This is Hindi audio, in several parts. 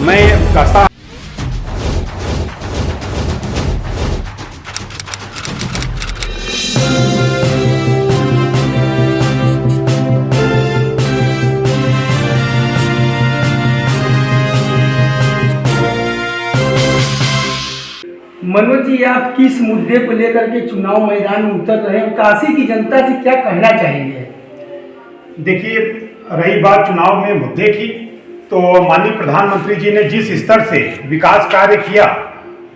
मैं कसा मनोज जी, आप किस मुद्दे को लेकर के चुनाव मैदान में उतर रहे हैं और काशी की जनता से क्या कहना चाहेंगे? देखिए, रही बात चुनाव में मुद्दे की, तो माननीय प्रधानमंत्री जी ने जिस स्तर से विकास कार्य किया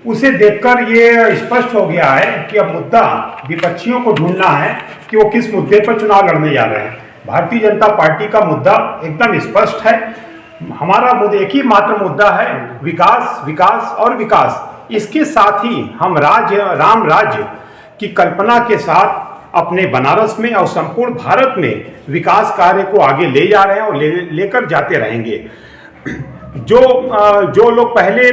उसे देखकर ये स्पष्ट हो गया है कि अब मुद्दा विपक्षियों को ढूंढना है कि वो किस मुद्दे पर चुनाव लड़ने जा रहे हैं। भारतीय जनता पार्टी का मुद्दा एकदम स्पष्ट है। हमारा मुद्दा एक ही मात्र मुद्दा है, विकास, विकास और विकास। इसके साथ ही हम राम राज्य की कल्पना के साथ अपने बनारस में और संपूर्ण भारत में विकास कार्य को आगे ले जा रहे हैं और लेकर जाते रहेंगे। जो लोग पहले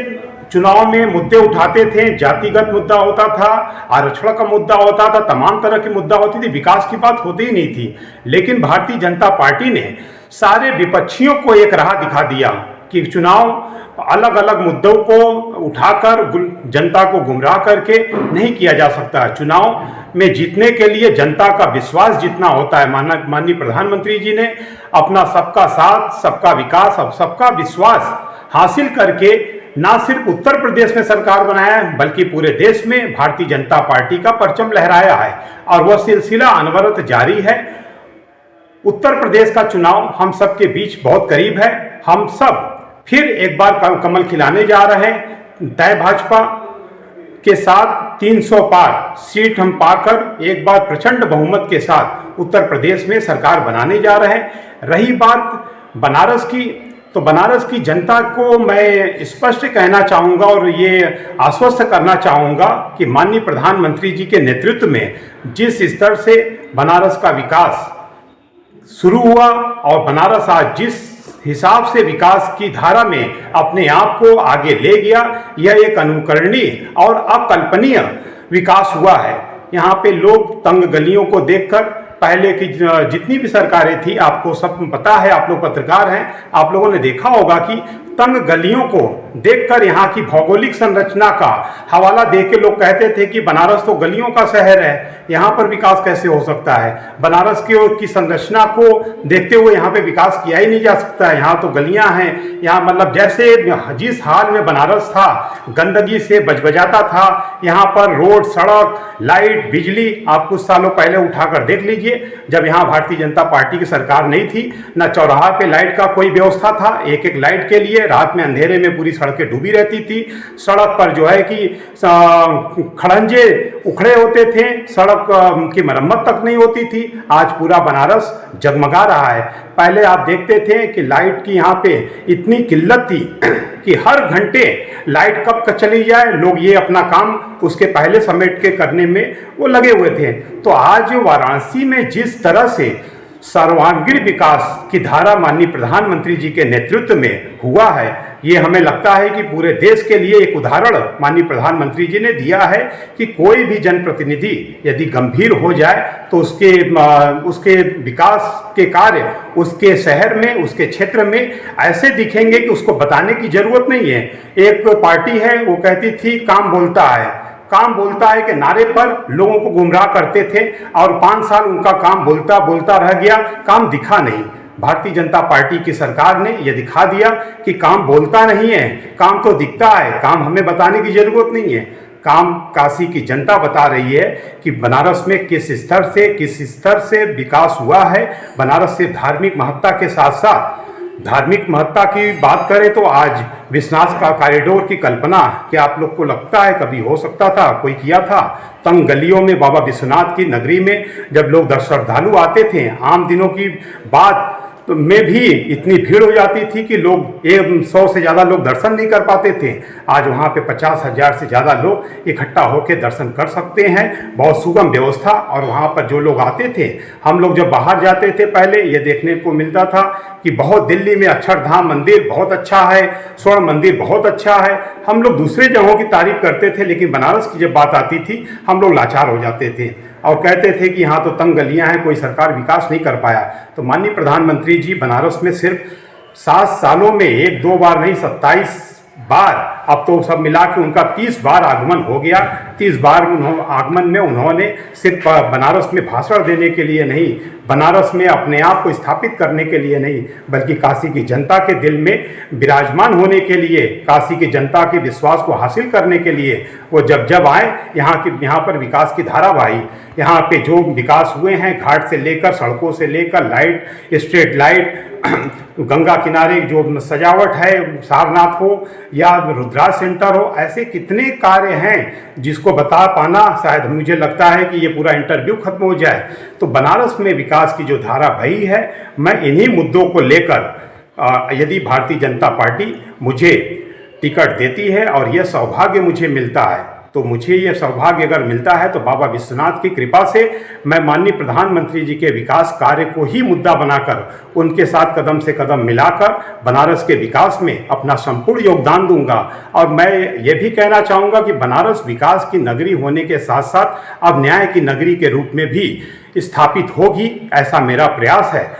चुनाव में मुद्दे उठाते थे, जातिगत मुद्दा होता था, आरक्षण का मुद्दा होता था, तमाम तरह की मुद्दा होती थी, विकास की बात होती ही नहीं थी। लेकिन भारतीय जनता पार्टी ने सारे विपक्षियों को एक राह दिखा दिया कि चुनाव अलग अलग मुद्दों को उठाकर जनता को गुमराह करके नहीं किया जा सकता। चुनाव में जीतने के लिए जनता का विश्वास जीतना होता है। माननीय प्रधानमंत्री जी ने अपना सबका साथ, सबका विकास और सबका विश्वास हासिल करके ना सिर्फ उत्तर प्रदेश में सरकार बनाया है, बल्कि पूरे देश में भारतीय जनता पार्टी का परचम लहराया है और वह सिलसिला अनवरत जारी है। उत्तर प्रदेश का चुनाव हम सबके बीच बहुत करीब है। हम सब फिर एक बार कमल खिलाने जा रहे हैं। तय भाजपा के साथ 300 पार सीट हम पाकर एक बार प्रचंड बहुमत के साथ उत्तर प्रदेश में सरकार बनाने जा रहे हैं। रही बात बनारस की, तो बनारस की जनता को मैं स्पष्ट कहना चाहूँगा और ये आश्वस्त करना चाहूँगा कि माननीय प्रधानमंत्री जी के नेतृत्व में जिस स्तर से बनारस का विकास शुरू हुआ और बनारस आज जिस हिसाब से विकास की धारा में अपने आप को आगे ले गया, यह एक अनुकरणीय और अकल्पनीय विकास हुआ है। यहाँ पे लोग तंग गलियों को देखकर, पहले की जितनी भी सरकारें थी, आपको सब पता है, आप लोग पत्रकार हैं, आप लोगों ने देखा होगा कि तंग गलियों को देखकर यहाँ की भौगोलिक संरचना का हवाला देके लोग कहते थे कि बनारस तो गलियों का शहर है, यहाँ पर विकास कैसे हो सकता है। बनारस की संरचना को देखते हुए यहाँ पे विकास किया ही नहीं जा सकता है, यहाँ तो गलियाँ हैं। यहाँ मतलब जैसे जिस हाल में बनारस था, गंदगी से बजबजाता था, यहाँ पर रोड, सड़क, लाइट, बिजली आप कुछ सालों पहले उठाकर देख लीजिए, जब यहाँ भारतीय जनता पार्टी की सरकार नहीं थी, न चौराहा पे लाइट का कोई व्यवस्था था। एक एक लाइट के लिए रात में अंधेरे में पूरी सड़कें डूबी रहती थी। सड़क पर जो है कि खड़ंजे उखड़े होते थे, सड़क की मरम्मत तक नहीं होती थी। आज पूरा बनारस जगमगा रहा है। पहले आप देखते थे कि लाइट की यहाँ पे इतनी किल्लत थी कि हर घंटे लाइट कब चली जाए, लोग ये अपना काम उसके पहले समेट के करने में वो लगे हुए थे। तो आज वाराणसी में जिस तरह से सर्वांगीण विकास की धारा माननीय प्रधानमंत्री जी के नेतृत्व में हुआ है, ये हमें लगता है कि पूरे देश के लिए एक उदाहरण माननीय प्रधानमंत्री जी ने दिया है कि कोई भी जनप्रतिनिधि यदि गंभीर हो जाए तो उसके विकास के कार्य उसके शहर में, उसके क्षेत्र में ऐसे दिखेंगे कि उसको बताने की जरूरत नहीं है। एक पार्टी है, वो कहती थी काम बोलता है। काम बोलता है के नारे पर लोगों को गुमराह करते थे और 5 साल उनका काम बोलता बोलता रह गया, काम दिखा नहीं। भारतीय जनता पार्टी की सरकार ने यह दिखा दिया कि काम बोलता नहीं है, काम तो दिखता है, काम हमें बताने की जरूरत नहीं है। काम काशी की जनता बता रही है कि बनारस में किस स्तर से विकास हुआ है। बनारस से धार्मिक महत्ता के साथ साथ, धार्मिक महत्ता की बात करें तो आज विश्वनाथ का कॉरिडोर की कल्पना क्या आप लोग को लगता है कभी हो सकता था? कोई किया था? तंग गलियों में बाबा विश्वनाथ की नगरी में जब लोग श्रद्धालु आते थे, आम दिनों की बात तो में भी इतनी भीड़ हो जाती थी कि लोग 100 से ज़्यादा लोग दर्शन नहीं कर पाते थे। आज वहाँ पे 50,000 से ज़्यादा लोग इकट्ठा होकर दर्शन कर सकते हैं। बहुत सुगम व्यवस्था। और वहाँ पर जो लोग आते थे, हम लोग जब बाहर जाते थे पहले ये देखने को मिलता था कि बहुत दिल्ली में अक्षरधाम मंदिर बहुत अच्छा है, स्वर्ण मंदिर बहुत अच्छा है, हम लोग दूसरे जगहों की तारीफ करते थे, लेकिन बनारस की जब बात आती थी हम लोग लाचार हो जाते थे और कहते थे कि यहाँ तो तंग गलियाँ हैं, कोई सरकार विकास नहीं कर पाया। तो माननीय प्रधानमंत्री जी बनारस में सिर्फ 7 सालों में 1-2 बार नहीं 27 बार, अब तो सब मिला के उनका 30 बार आगमन हो गया। 30 बार आगमन में उन्होंने सिर्फ बनारस में भाषण देने के लिए नहीं, बनारस में अपने आप को स्थापित करने के लिए नहीं, बल्कि काशी की जनता के दिल में विराजमान होने के लिए, काशी की जनता के विश्वास को हासिल करने के लिए वो जब आए, यहाँ पर विकास की धारा बही। यहाँ पे जो विकास हुए हैं, घाट से लेकर, सड़कों से लेकर, लाइट, स्ट्रीट लाइट, गंगा किनारे जो सजावट है, सारनाथ हो या रुद्राज सेंटर हो, ऐसे कितने कार्य हैं जिसको बता पाना शायद मुझे लगता है कि ये पूरा इंटरव्यू खत्म हो जाए। तो बनारस में विकास की जो धारा बही है, मैं इन्हीं मुद्दों को लेकर यदि भारतीय जनता पार्टी मुझे टिकट देती है और यह सौभाग्य मुझे मिलता है, तो मुझे ये सौभाग्य अगर मिलता है तो बाबा विश्वनाथ की कृपा से मैं माननीय प्रधानमंत्री जी के विकास कार्य को ही मुद्दा बनाकर उनके साथ कदम से कदम मिलाकर बनारस के विकास में अपना संपूर्ण योगदान दूंगा। और मैं ये भी कहना चाहूँगा कि बनारस विकास की नगरी होने के साथ साथ अब न्याय की नगरी के रूप में भी स्थापित होगी, ऐसा मेरा प्रयास है।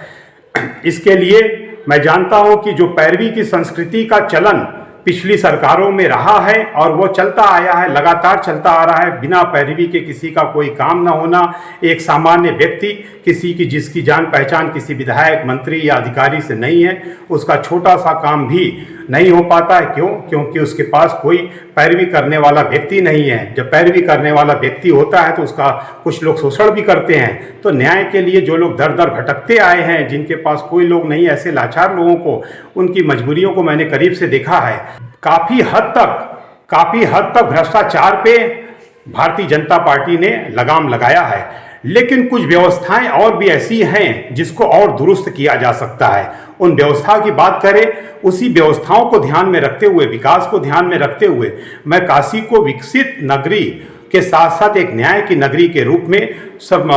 इसके लिए मैं जानता हूँ कि जो पैरवी की संस्कृति का चलन पिछली सरकारों में रहा है और वो चलता आया है, लगातार चलता आ रहा है, बिना पैरवी के किसी का कोई काम ना होना, एक सामान्य व्यक्ति किसी की जिसकी जान पहचान किसी विधायक, मंत्री या अधिकारी से नहीं है, उसका छोटा सा काम भी नहीं हो पाता है। क्यों? क्योंकि उसके पास कोई पैरवी करने वाला व्यक्ति नहीं है। जब पैरवी करने वाला व्यक्ति होता है तो उसका कुछ लोग शोषण भी करते हैं। तो न्याय के लिए जो लोग दर दर भटकते आए हैं, जिनके पास कोई लोग नहीं, ऐसे लाचार लोगों को, उनकी मजबूरियों को मैंने करीब से देखा है। काफ़ी हद तक भ्रष्टाचार पे भारतीय जनता पार्टी ने लगाम लगाया है, लेकिन कुछ व्यवस्थाएं और भी ऐसी हैं जिसको और दुरुस्त किया जा सकता है। उन व्यवस्था की बात करें, उसी व्यवस्थाओं को ध्यान में रखते हुए, विकास को ध्यान में रखते हुए मैं काशी को विकसित नगरी के साथ साथ एक न्याय की नगरी के रूप में सब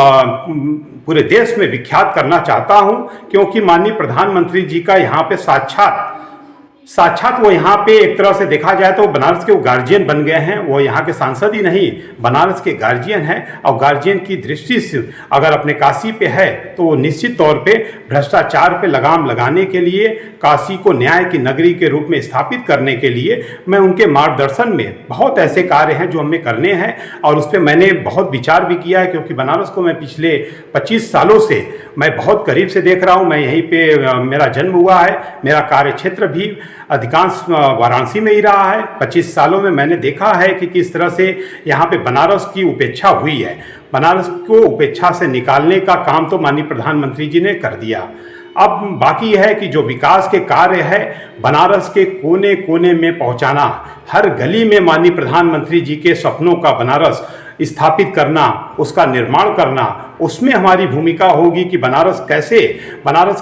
पूरे देश में विख्यात करना चाहता हूं, क्योंकि माननीय प्रधानमंत्री जी का यहाँ पे साक्षात वो यहाँ पे एक तरह से देखा जाए तो बनारस के वो गार्जियन बन गए हैं। वो यहाँ के सांसद ही नहीं, बनारस के गार्जियन हैं। और गार्जियन की दृष्टि से अगर अपने काशी पे है तो वो निश्चित तौर पे भ्रष्टाचार पे लगाम लगाने के लिए, काशी को न्याय की नगरी के रूप में स्थापित करने के लिए मैं उनके मार्गदर्शन में बहुत ऐसे कार्य हैं जो हमें करने हैं और उस पर मैंने बहुत विचार भी किया है, क्योंकि बनारस को मैं पिछले 25 सालों से मैं बहुत करीब से देख रहा हूँ। मैं यहीं पे मेरा जन्म हुआ है, मेरा कार्य क्षेत्र भी अधिकांश वाराणसी में ही रहा है। 25 सालों में मैंने देखा है कि किस तरह से यहाँ पे बनारस की उपेक्षा हुई है। बनारस को उपेक्षा से निकालने का काम तो माननीय प्रधानमंत्री जी ने कर दिया। अब बाकी है कि जो विकास के कार्य है, बनारस के कोने कोने में पहुँचाना, हर गली में माननीय प्रधानमंत्री जी के सपनों का बनारस स्थापित करना, उसका निर्माण करना, उसमें हमारी भूमिका होगी कि बनारस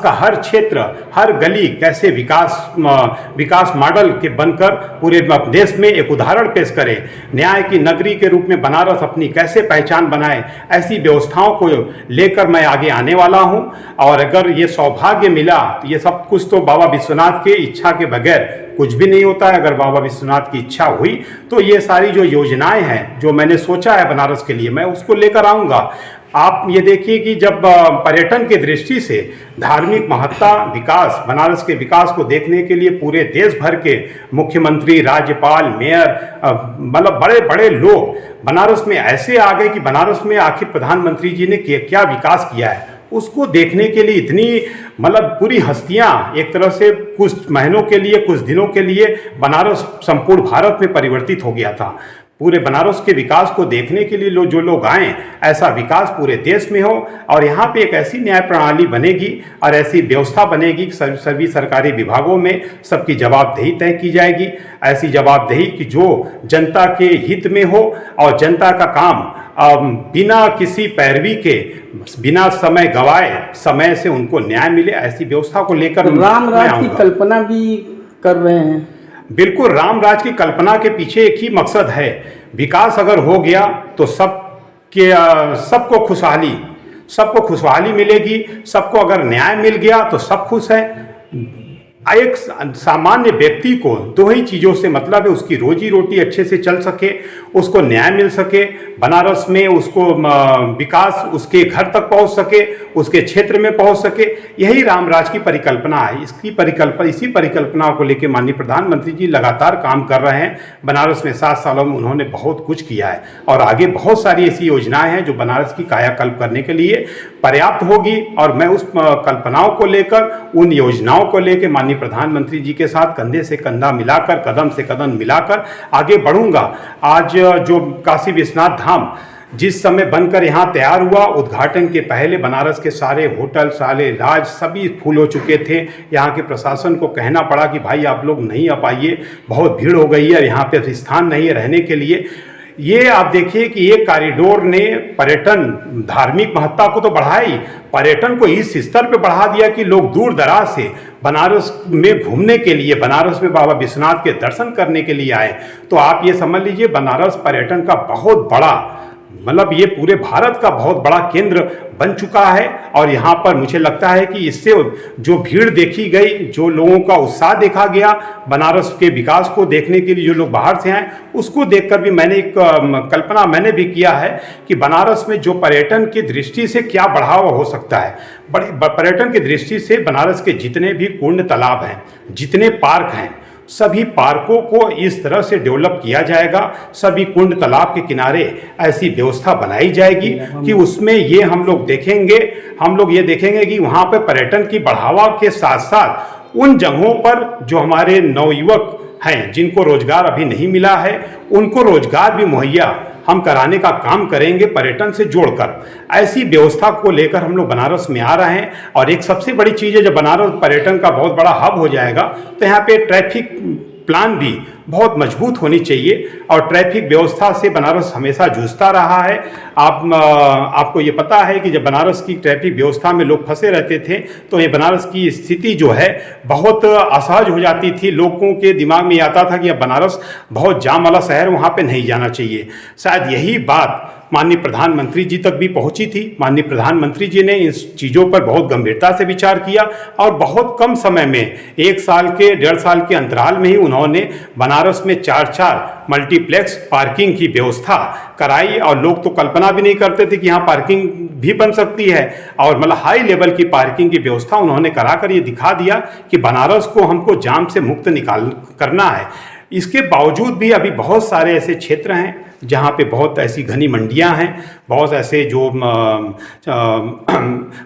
का हर क्षेत्र, हर गली कैसे विकास मॉडल के बनकर पूरे देश में एक उदाहरण पेश करे। न्याय की नगरी के रूप में बनारस अपनी कैसे पहचान बनाए, ऐसी व्यवस्थाओं को लेकर मैं आगे आने वाला हूं। और अगर ये सौभाग्य मिला तो ये सब कुछ तो बाबा विश्वनाथ के इच्छा के बगैर कुछ भी नहीं होता है। अगर बाबा विश्वनाथ की इच्छा हुई तो ये सारी जो योजनाएं हैं जो मैंने सोचा है बनारस के लिए, मैं उसको लेकर आऊँगा। आप ये देखिए कि जब पर्यटन की दृष्टि से धार्मिक महत्ता, विकास, बनारस के विकास को देखने के लिए पूरे देश भर के मुख्यमंत्री, राज्यपाल, मेयर, मतलब बड़े बड़े लोग बनारस में ऐसे आ गए कि बनारस में आखिर प्रधानमंत्री जी ने क्या विकास किया है, उसको देखने के लिए इतनी मतलब पूरी हस्तियां एक तरह से कुछ महीनों के लिए, कुछ दिनों के लिए बनारस संपूर्ण भारत में परिवर्तित हो गया था। पूरे बनारस के विकास को देखने के लिए जो लोग आए, ऐसा विकास पूरे देश में हो और यहाँ पे एक ऐसी न्याय प्रणाली बनेगी और ऐसी व्यवस्था बनेगी कि सभी सरकारी विभागों में सबकी जवाबदेही तय की जाएगी। ऐसी जवाबदेही कि जो जनता के हित में हो और जनता का काम बिना किसी पैरवी के, बिना समय गवाए, समय से उनको न्याय मिले, ऐसी व्यवस्था को लेकर राम राज की कल्पना भी कर रहे हैं। बिल्कुल, राम राज की कल्पना के पीछे एक ही मकसद है, विकास अगर हो गया तो सबको खुशहाली मिलेगी। सबको अगर न्याय मिल गया तो सब खुश है। एक सामान्य व्यक्ति को दो ही चीज़ों से मतलब है, उसकी रोजी रोटी अच्छे से चल सके, उसको न्याय मिल सके, बनारस में उसको विकास उसके घर तक पहुंच सके, उसके क्षेत्र में पहुंच सके। यही रामराज की परिकल्पना है। इसी परिकल्पना को लेकर माननीय प्रधानमंत्री जी लगातार काम कर रहे हैं। बनारस में 7 सालों में उन्होंने बहुत कुछ किया है और आगे बहुत सारी ऐसी योजनाएं हैं जो बनारस की कायाकल्प करने के लिए पर्याप्त होगी। और मैं उस कल्पनाओं को लेकर, उन योजनाओं को लेकर माननीय प्रधानमंत्री जी के साथ कंधे से कंधा मिलाकर, कदम से कदम मिलाकर आगे बढ़ूंगा। आज जो काशी विश्वनाथ धाम जिस समय बनकर यहाँ तैयार हुआ, उद्घाटन के पहले बनारस के सारे होटल, सारे राज सभी फुल हो चुके थे। यहाँ के प्रशासन को कहना पड़ा कि भाई आप लोग नहीं आ पाइए, बहुत भीड़ हो गई है, यहाँ पे स्थान नहीं है रहने के लिए। ये आप देखिए कि ये कॉरिडोर ने पर्यटन, धार्मिक महत्ता को तो बढ़ाई, पर्यटन को इस स्तर पे बढ़ा दिया कि लोग दूर दराज से बनारस में घूमने के लिए, बनारस में बाबा विश्वनाथ के दर्शन करने के लिए आए। तो आप ये समझ लीजिए बनारस पर्यटन का बहुत बड़ा, मतलब ये पूरे भारत का बहुत बड़ा केंद्र बन चुका है। और यहाँ पर मुझे लगता है कि इससे जो भीड़ देखी गई, जो लोगों का उत्साह देखा गया बनारस के विकास को देखने के लिए, जो लोग बाहर से आए, उसको देखकर भी मैंने एक कल्पना मैंने भी किया है कि बनारस में जो पर्यटन की दृष्टि से क्या बढ़ावा हो सकता है। पर्यटन की दृष्टि से बनारस के जितने भी कुंड तालाब हैं, जितने पार्क हैं, सभी पार्कों को इस तरह से डेवलप किया जाएगा, सभी कुंड तालाब के किनारे ऐसी व्यवस्था बनाई जाएगी कि उसमें ये हम लोग ये देखेंगे कि वहाँ पे पर्यटन की बढ़ावा के साथ साथ उन जगहों पर जो हमारे नवयुवक हैं, जिनको रोजगार अभी नहीं मिला है, उनको रोजगार भी मुहैया हम कराने का काम करेंगे पर्यटन से जोड़कर। ऐसी व्यवस्था को लेकर हम लोग बनारस में आ रहे हैं। और एक सबसे बड़ी चीज़ है, जब बनारस पर्यटन का बहुत बड़ा हब हो जाएगा तो यहाँ पे ट्रैफिक प्लान भी बहुत मजबूत होनी चाहिए। और ट्रैफिक व्यवस्था से बनारस हमेशा जूझता रहा है। आपको ये पता है कि जब बनारस की ट्रैफिक व्यवस्था में लोग फंसे रहते थे तो ये बनारस की स्थिति जो है बहुत असहज हो जाती थी। लोगों के दिमाग में आता था कि अब बनारस बहुत जाम वाला शहर, वहाँ पे नहीं जाना चाहिए। शायद यही बात माननीय प्रधानमंत्री जी तक भी पहुंची थी। माननीय प्रधानमंत्री जी ने इन चीज़ों पर बहुत गंभीरता से विचार किया और बहुत कम समय में, 1 साल के 1.5 साल के अंतराल में ही उन्होंने बनारस में 4 मल्टीप्लेक्स पार्किंग की व्यवस्था कराई। और लोग तो कल्पना भी नहीं करते थे कि यहाँ पार्किंग भी बन सकती है। और मतलब हाई लेवल की पार्किंग की व्यवस्था उन्होंने कराकर ये दिखा दिया कि बनारस को हमको जाम से मुक्त करना है। इसके बावजूद भी अभी बहुत सारे ऐसे क्षेत्र हैं जहाँ पे बहुत ऐसी घनी मंडियाँ हैं, बहुत ऐसे जो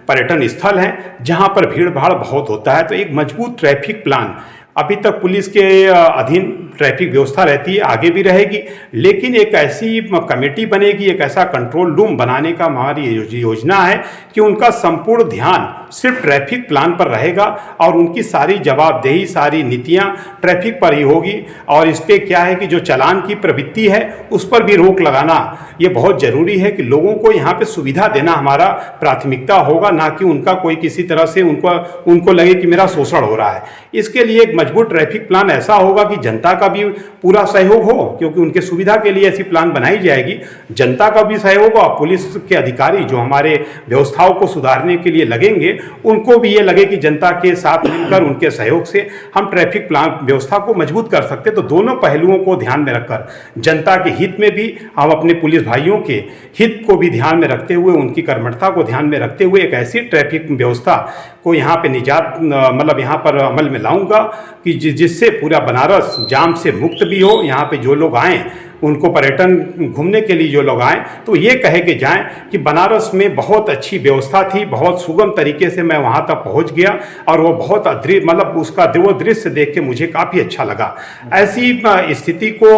पर्यटन स्थल हैं जहाँ पर भीड़ भाड़ बहुत होता है। तो एक मजबूत ट्रैफिक प्लान अभी तक पुलिस के अधीन ट्रैफिक व्यवस्था रहती है, आगे भी रहेगी, लेकिन एक ऐसी कमेटी बनेगी, एक ऐसा कंट्रोल रूम बनाने का हमारी योजना है कि उनका संपूर्ण ध्यान सिर्फ ट्रैफिक प्लान पर रहेगा और उनकी सारी जवाबदेही, सारी नीतियां ट्रैफिक पर ही होगी। और इस पर क्या है कि जो चालान की प्रवृत्ति है उस पर भी रोक लगाना ये बहुत ज़रूरी है कि लोगों को यहाँ पे सुविधा देना हमारा प्राथमिकता होगा, ना कि उनका कोई किसी तरह से उनको लगे कि मेरा शोषण हो रहा है। इसके लिए एक मजबूत ट्रैफिक प्लान ऐसा होगा कि जनता का भी पूरा सहयोग हो, क्योंकि उनके सुविधा के लिए ऐसी प्लान बनाई जाएगी। जनता का भी सहयोग और पुलिस के अधिकारी जो हमारे व्यवस्थाओं को सुधारने के लिए लगेंगे, उनको भी ये लगे कि जनता के साथ मिलकर उनके सहयोग से हम ट्रैफिक प्लान व्यवस्था को मजबूत कर सकते। तो दोनों पहलुओं को ध्यान में रखकर, जनता के हित में भी, हम अपने पुलिस भाइयों के हित को भी ध्यान में रखते हुए, उनकी कर्मठता को ध्यान में रखते हुए एक ऐसी ट्रैफिक व्यवस्था को यहाँ पे मतलब यहाँ पर अमल में लाऊंगा कि जिससे पूरा बनारस जाम से मुक्त भी हो। यहाँ पे जो लोग आएँ, उनको पर्यटन घूमने के लिए जो लोग आएँ तो ये कहे के जाएं कि बनारस में बहुत अच्छी व्यवस्था थी, बहुत सुगम तरीके से मैं वहाँ तक पहुँच गया और वो बहुत मतलब उसका वो दृश्य देख के मुझे काफ़ी अच्छा लगा। ऐसी स्थिति को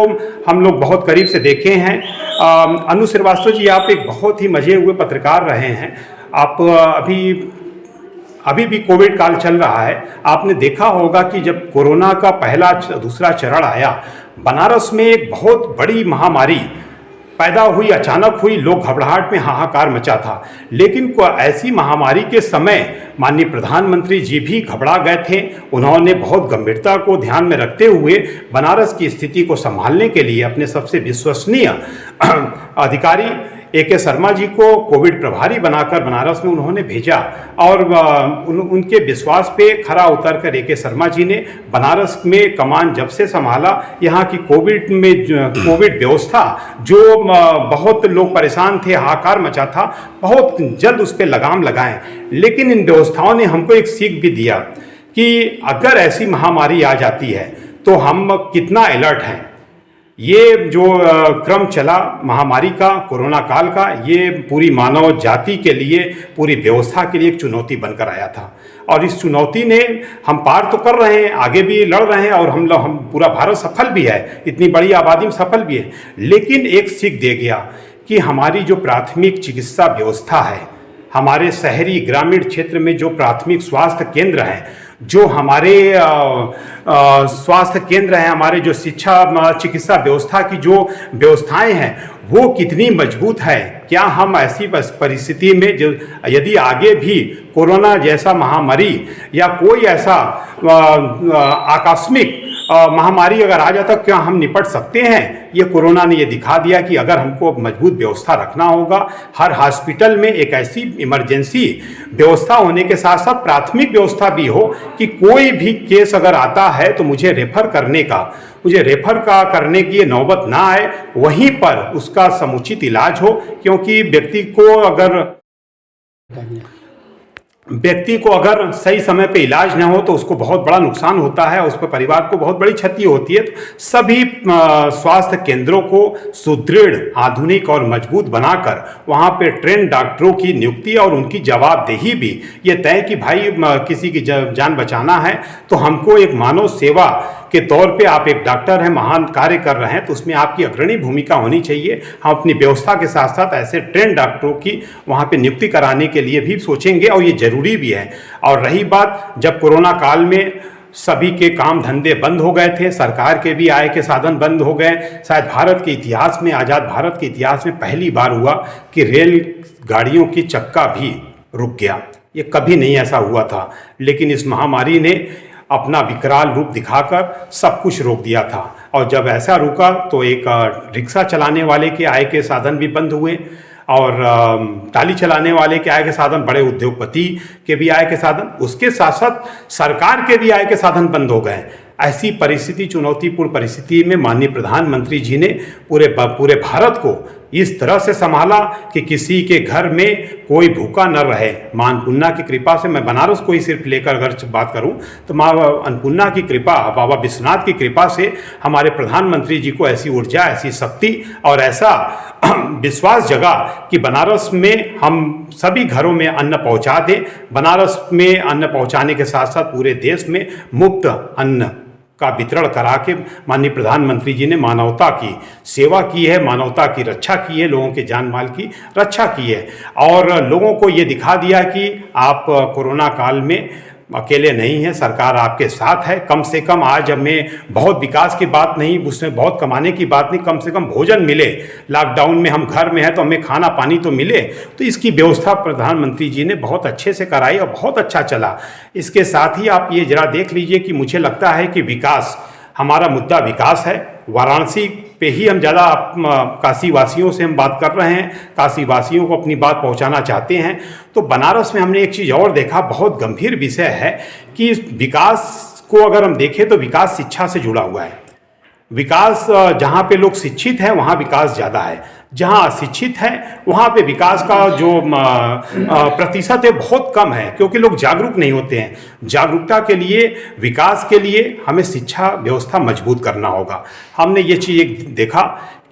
हम लोग बहुत करीब से देखे हैं। अनु श्रीवास्तव जी, आप एक बहुत ही मजे हुए पत्रकार रहे हैं। आप अभी भी कोविड काल चल रहा है। आपने देखा होगा कि जब कोरोना का पहला दूसरा चरण आया, बनारस में एक बहुत बड़ी महामारी पैदा हुई, अचानक हुई, लोग घबराहट में हाहाकार मचा था। लेकिन ऐसी महामारी के समय माननीय प्रधानमंत्री जी भी घबरा गए थे। उन्होंने बहुत गंभीरता को ध्यान में रखते हुए बनारस की स्थिति को संभालने के लिए अपने सबसे विश्वसनीय अधिकारी, A.K. शर्मा जी को कोविड प्रभारी बनाकर बनारस में उन्होंने भेजा और उनके विश्वास पे खरा उतर कर A.K. शर्मा जी ने बनारस में कमान जब से संभाला, यहाँ की कोविड व्यवस्था जो बहुत लोग परेशान थे, हाहाकार मचा था, बहुत जल्द उस पर लगाम लगाएं। लेकिन इन व्यवस्थाओं ने हमको एक सीख भी दिया कि अगर ऐसी महामारी आ जाती है तो हम कितना अलर्ट हैं। ये जो क्रम चला महामारी का, कोरोना काल का, ये पूरी मानव जाति के लिए, पूरी व्यवस्था के लिए एक चुनौती बनकर आया था और इस चुनौती ने हम पार तो कर रहे हैं, आगे भी लड़ रहे हैं और हम पूरा भारत सफल भी है, इतनी बड़ी आबादी में सफल भी है। लेकिन एक सीख दे गया कि हमारी जो प्राथमिक चिकित्सा व्यवस्था है, हमारे शहरी ग्रामीण क्षेत्र में जो प्राथमिक स्वास्थ्य केंद्र हैं, जो हमारे स्वास्थ्य केंद्र हैं, हमारे जो शिक्षा चिकित्सा व्यवस्था की जो व्यवस्थाएं हैं, वो कितनी मजबूत है। क्या हम ऐसी परिस्थिति में जो यदि आगे भी कोरोना जैसा महामारी या कोई ऐसा आकस्मिक महामारी अगर आ जाता, क्या हम निपट सकते हैं। ये कोरोना ने ये दिखा दिया कि अगर हमको मजबूत व्यवस्था रखना होगा, हर हॉस्पिटल में एक ऐसी इमरजेंसी व्यवस्था होने के साथ साथ प्राथमिक व्यवस्था भी हो कि कोई भी केस अगर आता है तो मुझे रेफर करने की नौबत ना आए, वहीं पर उसका समुचित इलाज हो। क्योंकि व्यक्ति को अगर सही समय पे इलाज न हो तो उसको बहुत बड़ा नुकसान होता है, उस पर परिवार को बहुत बड़ी क्षति होती है। तो सभी स्वास्थ्य केंद्रों को सुदृढ़, आधुनिक और मजबूत बनाकर वहाँ पे ट्रेंड डॉक्टरों की नियुक्ति और उनकी जवाबदेही भी ये तय कि भाई किसी की जान बचाना है तो हमको एक मानव सेवा के तौर पे आप एक डॉक्टर हैं, महान कार्य कर रहे हैं, तो उसमें आपकी अग्रणी भूमिका होनी चाहिए। हम अपनी व्यवस्था के साथ साथ ऐसे ट्रेंड डॉक्टरों की वहाँ पे नियुक्ति कराने के लिए भी सोचेंगे और ये जरूरी भी है। और रही बात, जब कोरोना काल में सभी के काम धंधे बंद हो गए थे, सरकार के भी आय के साधन बंद हो गए, शायद भारत के इतिहास में, आज़ाद भारत के इतिहास में पहली बार हुआ कि रेल गाड़ियों की चक्का भी रुक गया। ये कभी नहीं ऐसा हुआ था, लेकिन इस महामारी ने अपना विकराल रूप दिखाकर सब कुछ रोक दिया था। और जब ऐसा रुका तो एक रिक्शा चलाने वाले के आय के साधन भी बंद हुए और टाली चलाने वाले के आय के साधन, बड़े उद्योगपति के भी आय के साधन, उसके साथ साथ सरकार के भी आय के साधन बंद हो गए। ऐसी परिस्थिति, चुनौतीपूर्ण परिस्थिति में माननीय प्रधानमंत्री जी ने पूरे भारत को इस तरह से संभाला कि किसी के घर में कोई भूखा न रहे। माँ अन्नपूर्णा की कृपा से, मैं बनारस को ही सिर्फ लेकर अगर बात करूं तो माँ अन्नपूर्णा की कृपा, बाबा विश्वनाथ की कृपा से हमारे प्रधानमंत्री जी को ऐसी ऊर्जा, ऐसी शक्ति और ऐसा विश्वास जगा कि बनारस में हम सभी घरों में अन्न पहुंचा दें। बनारस में अन्न पहुंचाने के साथ साथ पूरे देश में मुफ्त अन्न का वितरण करा के माननीय प्रधानमंत्री जी ने मानवता की सेवा की है, मानवता की रक्षा की है, लोगों के जान माल की रक्षा की है और लोगों को ये दिखा दिया कि आप कोरोना काल में अकेले नहीं हैं, सरकार आपके साथ है। कम से कम आज हमें बहुत विकास की बात नहीं, उसमें बहुत कमाने की बात नहीं, कम से कम भोजन मिले। लॉकडाउन में हम घर में हैं तो हमें खाना पानी तो मिले, तो इसकी व्यवस्था प्रधानमंत्री जी ने बहुत अच्छे से कराई और बहुत अच्छा चला। इसके साथ ही आप ये जरा देख लीजिए कि मुझे लगता है कि विकास, हमारा मुद्दा विकास है। वाराणसी पे ही हम ज़्यादा काशी वासियों से हम बात कर रहे हैं, काशी वासियों को अपनी बात पहुंचाना चाहते हैं। तो बनारस में हमने एक चीज़ और देखा, बहुत गंभीर विषय है कि विकास को अगर हम देखें तो विकास शिक्षा से जुड़ा हुआ है। विकास जहाँ पे लोग शिक्षित हैं वहाँ विकास ज़्यादा है, जहाँ अशिक्षित है वहाँ पे विकास का जो प्रतिशत है बहुत कम है, क्योंकि लोग जागरूक नहीं होते हैं। जागरूकता के लिए, विकास के लिए हमें शिक्षा व्यवस्था मजबूत करना होगा। हमने ये चीज़ एक देखा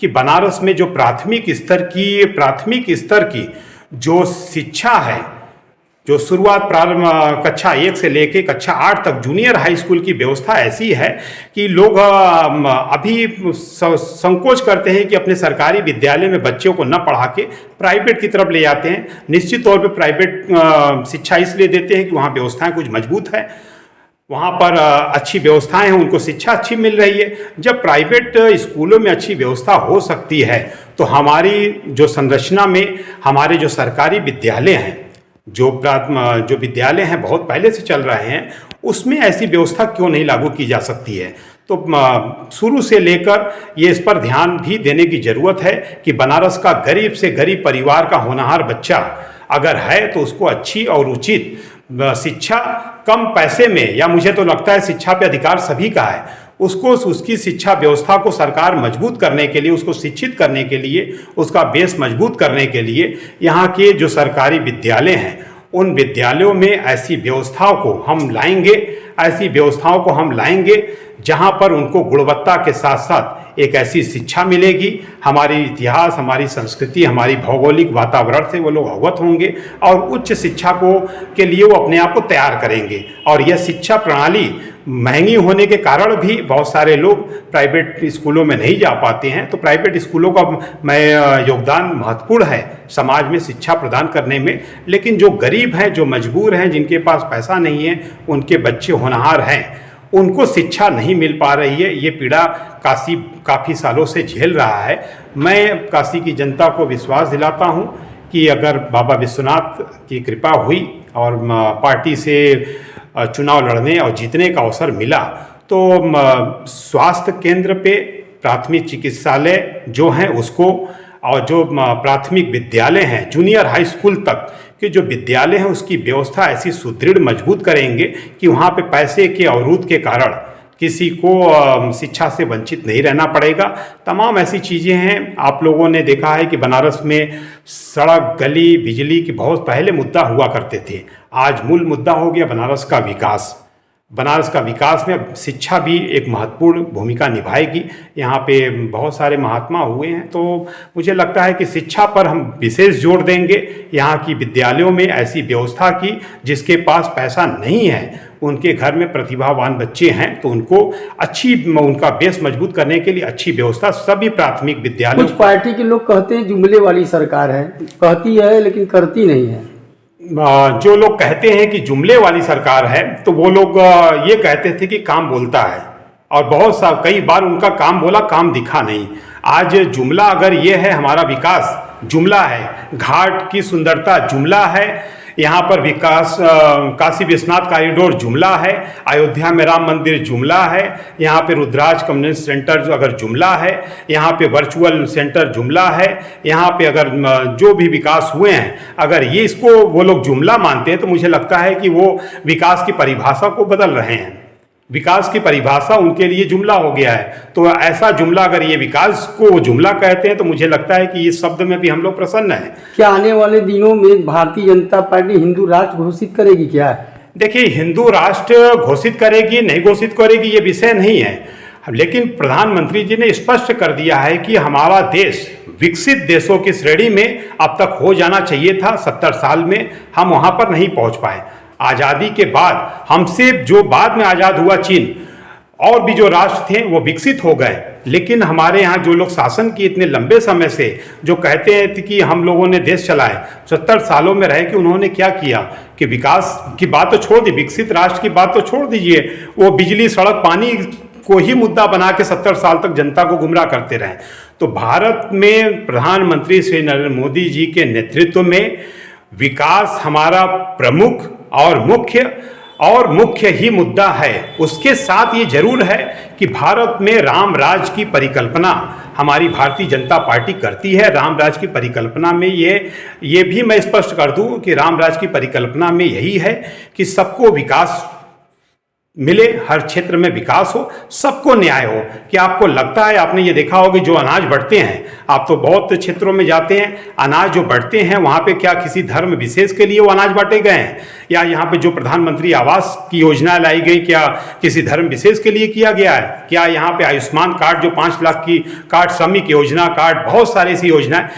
कि बनारस में जो प्राथमिक स्तर की जो शिक्षा है, जो शुरुआत प्रारंभ कक्षा 1 से लेके कक्षा 8 तक जूनियर हाई स्कूल की व्यवस्था ऐसी है कि लोग अभी संकोच करते हैं कि अपने सरकारी विद्यालय में बच्चों को न पढ़ा के प्राइवेट की तरफ ले जाते हैं। निश्चित तौर पे प्राइवेट शिक्षा इसलिए देते हैं कि वहाँ व्यवस्थाएं कुछ मजबूत है, वहाँ पर अच्छी व्यवस्थाएं हैं, उनको शिक्षा अच्छी मिल रही है। जब प्राइवेट स्कूलों में अच्छी व्यवस्था हो सकती है तो हमारी जो संरचना में हमारे जो सरकारी विद्यालय हैं, जो विद्यालय हैं बहुत पहले से चल रहे हैं, उसमें ऐसी व्यवस्था क्यों नहीं लागू की जा सकती है। तो शुरू से लेकर ये इस पर ध्यान भी देने की ज़रूरत है कि बनारस का गरीब से गरीब परिवार का होनहार बच्चा अगर है तो उसको अच्छी और उचित शिक्षा कम पैसे में, या मुझे तो लगता है शिक्षा पे अधिकार सभी का है, उसको उसकी शिक्षा व्यवस्था को सरकार मजबूत करने के लिए, उसको शिक्षित करने के लिए, उसका बेस मजबूत करने के लिए यहाँ के जो सरकारी विद्यालय हैं उन विद्यालयों में ऐसी व्यवस्थाओं को हम लाएंगे जहाँ पर उनको गुणवत्ता के साथ साथ एक ऐसी शिक्षा मिलेगी, हमारी इतिहास, हमारी संस्कृति, हमारी भौगोलिक वातावरण से वो लोग अवगत होंगे और उच्च शिक्षा के लिए वो अपने आप को तैयार करेंगे। और यह शिक्षा प्रणाली महंगी होने के कारण भी बहुत सारे लोग प्राइवेट स्कूलों में नहीं जा पाते हैं, तो प्राइवेट स्कूलों का योगदान महत्वपूर्ण है समाज में शिक्षा प्रदान करने में। लेकिन जो गरीब हैं, जो मजबूर हैं, जिनके पास पैसा नहीं है, उनके बच्चे होनहार हैं, उनको शिक्षा नहीं मिल पा रही है। ये पीड़ा काशी काफ़ी सालों से झेल रहा है। मैं काशी की जनता को विश्वास दिलाता हूँ कि अगर बाबा विश्वनाथ की कृपा हुई और पार्टी से चुनाव लड़ने और जीतने का अवसर मिला तो स्वास्थ्य केंद्र पे प्राथमिक चिकित्सालय जो हैं उसको, और जो प्राथमिक विद्यालय हैं, जूनियर हाई स्कूल तक के जो विद्यालय हैं उसकी व्यवस्था ऐसी सुदृढ़ मजबूत करेंगे कि वहाँ पे पैसे के अवरोध के कारण किसी को शिक्षा से वंचित नहीं रहना पड़ेगा। तमाम ऐसी चीज़ें हैं। आप लोगों ने देखा है कि बनारस में सड़क, गली, बिजली के बहुत पहले मुद्दा हुआ करते थे, आज मूल मुद्दा हो गया बनारस का विकास। बनारस का विकास में शिक्षा भी एक महत्वपूर्ण भूमिका निभाएगी। यहाँ पे बहुत सारे महात्मा हुए हैं, तो मुझे लगता है कि शिक्षा पर हम विशेष जोर देंगे। यहाँ की विद्यालयों में ऐसी व्यवस्था की, जिसके पास पैसा नहीं है, उनके घर में प्रतिभावान बच्चे हैं, तो उनका बेस मजबूत करने के लिए अच्छी व्यवस्था सभी प्राथमिक विद्यालयों। कुछ पार्टी के लोग कहते हैं जुमले वाली सरकार है, कहती है लेकिन करती नहीं है। जो लोग कहते हैं कि जुमले वाली सरकार है, तो वो लोग ये कहते थे कि काम बोलता है, और कई बार उनका काम बोला, काम दिखा नहीं। आज जुमला अगर ये है, हमारा विकास जुमला है, घाट की सुंदरता जुमला है, यहाँ पर विकास काशी विश्वनाथ कॉरिडोर जुमला है, अयोध्या में राम मंदिर जुमला है, यहाँ पे रुद्राज कम्युनिटी सेंटर अगर जुमला है, यहाँ पे वर्चुअल सेंटर जुमला है, यहाँ पे अगर जो भी विकास हुए हैं, अगर ये इसको वो लोग जुमला मानते हैं तो मुझे लगता है कि वो विकास की परिभाषा को बदल रहे हैं। विकास की परिभाषा उनके लिए जुमला हो गया है। तो ऐसा जुमला, अगर ये विकास को जुमला कहते हैं, तो मुझे लगता है कि इस शब्द में भी हम लोग प्रसन्न हैं। क्या आने वाले दिनों में भारतीय जनता पार्टी हिंदू राष्ट्र घोषित करेगी क्या? देखिए, हिंदू राष्ट्र घोषित करेगी नहीं घोषित करेगी ये विषय नहीं है, लेकिन प्रधानमंत्री जी ने स्पष्ट कर दिया है कि हमारा देश विकसित देशों की श्रेणी में अब तक हो जाना चाहिए था। 70 साल में हम वहाँ पर नहीं पहुँच पाए। आज़ादी के बाद हमसे जो बाद में आज़ाद हुआ चीन और भी जो राष्ट्र थे वो विकसित हो गए, लेकिन हमारे यहाँ जो लोग शासन किए इतने लंबे समय से, जो कहते हैं कि हम लोगों ने देश चलाए, 70 सालों में रह के उन्होंने क्या किया कि विकास की बात तो छोड़ दी, विकसित राष्ट्र की बात तो छोड़ दीजिए, वो बिजली, सड़क, पानी को ही मुद्दा बना के 70 साल तक जनता को गुमराह करते रहे। तो भारत में प्रधानमंत्री श्री नरेंद्र मोदी जी के नेतृत्व में विकास हमारा प्रमुख और मुख्य ही मुद्दा है। उसके साथ ये जरूर है कि भारत में राम राज की परिकल्पना हमारी भारतीय जनता पार्टी करती है। राम राज की परिकल्पना में ये भी मैं स्पष्ट कर दूं कि राम राज की परिकल्पना में यही है कि सबको विकास मिले, हर क्षेत्र में विकास हो, सबको न्याय हो। कि आपको लगता है, आपने ये देखा होगा जो अनाज बढ़ते हैं, आप तो बहुत क्षेत्रों में जाते हैं, अनाज जो बढ़ते हैं वहाँ पे क्या किसी धर्म विशेष के लिए वो अनाज बांटे गए हैं, या यहाँ पे जो प्रधानमंत्री आवास की योजना लाई गई क्या किसी धर्म विशेष के लिए किया गया है? क्या यहाँ पे आयुष्मान कार्ड जो 5 लाख की कार्ड, श्रमिक योजना कार्ड, बहुत सारी ऐसी योजनाएं,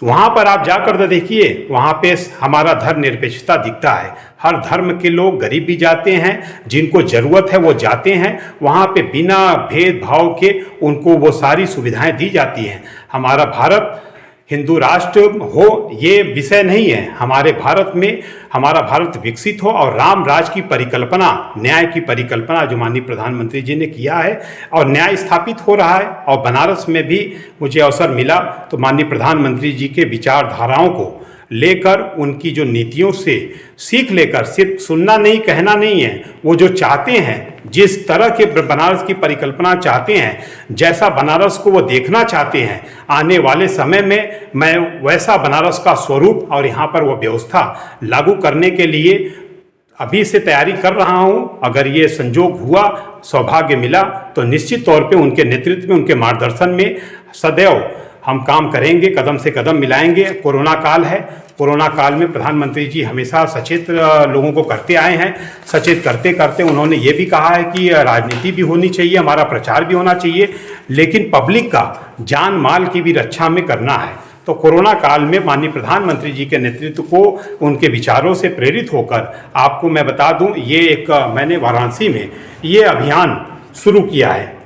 वहाँ पर आप जाकर तो देखिए, वहाँ पे हमारा धर्मनिरपेक्षता दिखता है। हर धर्म के लोग, गरीब भी जाते हैं, जिनको ज़रूरत है वो जाते हैं, वहाँ पे बिना भेदभाव के उनको वो सारी सुविधाएं दी जाती हैं। हमारा भारत हिंदू राष्ट्र हो ये विषय नहीं है। हमारे भारत में, हमारा भारत विकसित हो और राम राज की परिकल्पना, न्याय की परिकल्पना जो माननीय प्रधानमंत्री जी ने किया है और न्याय स्थापित हो रहा है। और बनारस में भी मुझे अवसर मिला तो माननीय प्रधानमंत्री जी के विचारधाराओं को लेकर, उनकी जो नीतियों से सीख लेकर, सिर्फ सुनना नहीं, कहना नहीं है, वो जो चाहते हैं जिस तरह के बनारस की परिकल्पना चाहते हैं, जैसा बनारस को वो देखना चाहते हैं, आने वाले समय में मैं वैसा बनारस का स्वरूप और यहाँ पर वो व्यवस्था लागू करने के लिए अभी से तैयारी कर रहा हूं। अगर ये संजोग हुआ, सौभाग्य मिला, तो निश्चित तौर पे उनके नेतृत्व में, उनके मार्गदर्शन में सदैव हम काम करेंगे, कदम से कदम मिलाएंगे। कोरोना काल है, कोरोना काल में प्रधानमंत्री जी हमेशा सचेत लोगों को करते आए हैं। सचेत करते करते उन्होंने ये भी कहा है कि राजनीति भी होनी चाहिए, हमारा प्रचार भी होना चाहिए, लेकिन पब्लिक का जान माल की भी रक्षा हमें करना है। तो कोरोना काल में माननीय प्रधानमंत्री जी के नेतृत्व को, उनके विचारों से प्रेरित होकर आपको मैं बता दूं, ये एक मैंने वाराणसी में ये अभियान शुरू किया है।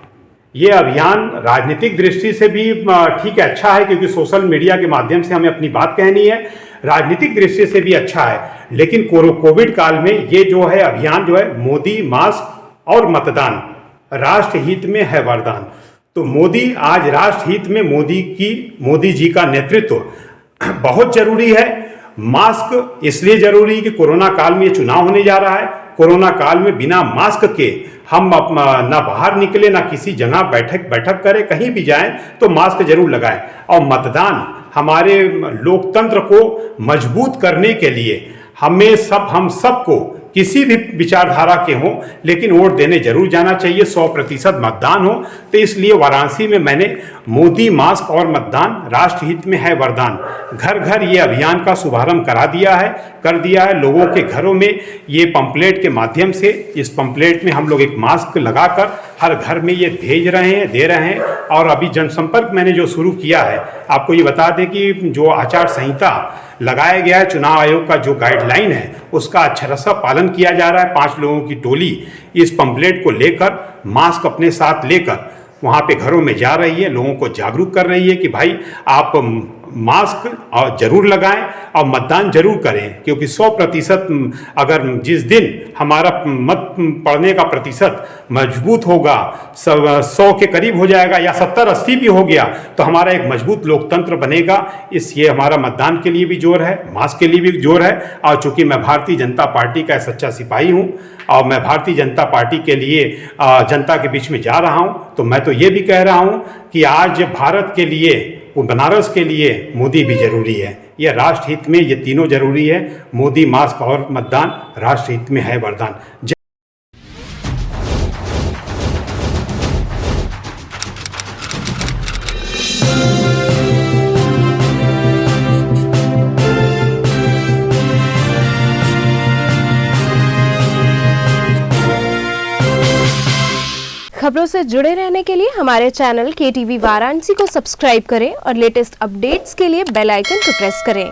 ये अभियान राजनीतिक दृष्टि से भी ठीक है, अच्छा है, क्योंकि सोशल मीडिया के माध्यम से हमें अपनी बात कहनी है। राजनीतिक दृष्टि से भी अच्छा है, लेकिन कोविड काल में ये जो है अभियान जो है, मोदी मास्क और मतदान राष्ट्र हित में है वरदान। तो मोदी आज राष्ट्र हित में, मोदी जी का नेतृत्व बहुत जरूरी है। मास्क इसलिए जरूरी है कि कोरोना काल में ये चुनाव होने जा रहा है। कोरोना काल में बिना मास्क के हम ना बाहर निकले, ना किसी जगह बैठक करें, कहीं भी जाएं तो मास्क जरूर लगाएं। और मतदान हमारे लोकतंत्र को मजबूत करने के लिए हम सबको किसी भी विचारधारा के हों, लेकिन वोट देने जरूर जाना चाहिए। 100% मतदान हो। तो इसलिए वाराणसी में मैंने मोदी मास्क और मतदान राष्ट्र हित में है वरदान, घर घर ये अभियान का शुभारंभ कर दिया है। लोगों के घरों में ये पंपलेट के माध्यम से, इस पंपलेट में हम लोग एक मास्क लगाकर हर घर में ये दे रहे हैं। और अभी जनसंपर्क मैंने जो शुरू किया है, आपको ये बता दें कि जो आचार संहिता लगाया गया है, चुनाव आयोग का जो गाइडलाइन है, उसका अक्षरशः पालन किया जा रहा है। 5 लोगों की टोली इस पंपलेट को लेकर, मास्क अपने साथ लेकर वहाँ पे घरों में जा रही है, लोगों को जागरूक कर रही है कि भाई आप मास्क और जरूर लगाएं और मतदान जरूर करें, क्योंकि 100% अगर जिस दिन हमारा मत पड़ने का प्रतिशत मजबूत होगा, 100 के करीब हो जाएगा या 70-80 भी हो गया, तो हमारा एक मजबूत लोकतंत्र बनेगा। ये हमारा मतदान के लिए भी जोर है, मास्क के लिए भी जोर है। और चूंकि मैं भारतीय जनता पार्टी का सच्चा सिपाही हूँ और मैं भारतीय जनता पार्टी के लिए जनता के बीच में जा रहा हूँ, तो मैं तो ये भी कह रहा हूँ कि आज भारत के लिए, वो बनारस के लिए मोदी भी जरूरी है। यह राष्ट्र हित में ये तीनों जरूरी है। मोदी मास्क और मतदान राष्ट्र हित में है वरदान। खबरों से जुड़े रहने के लिए हमारे चैनल KTV वाराणसी को सब्सक्राइब करें और लेटेस्ट अपडेट्स के लिए बेल आइकन को प्रेस करें।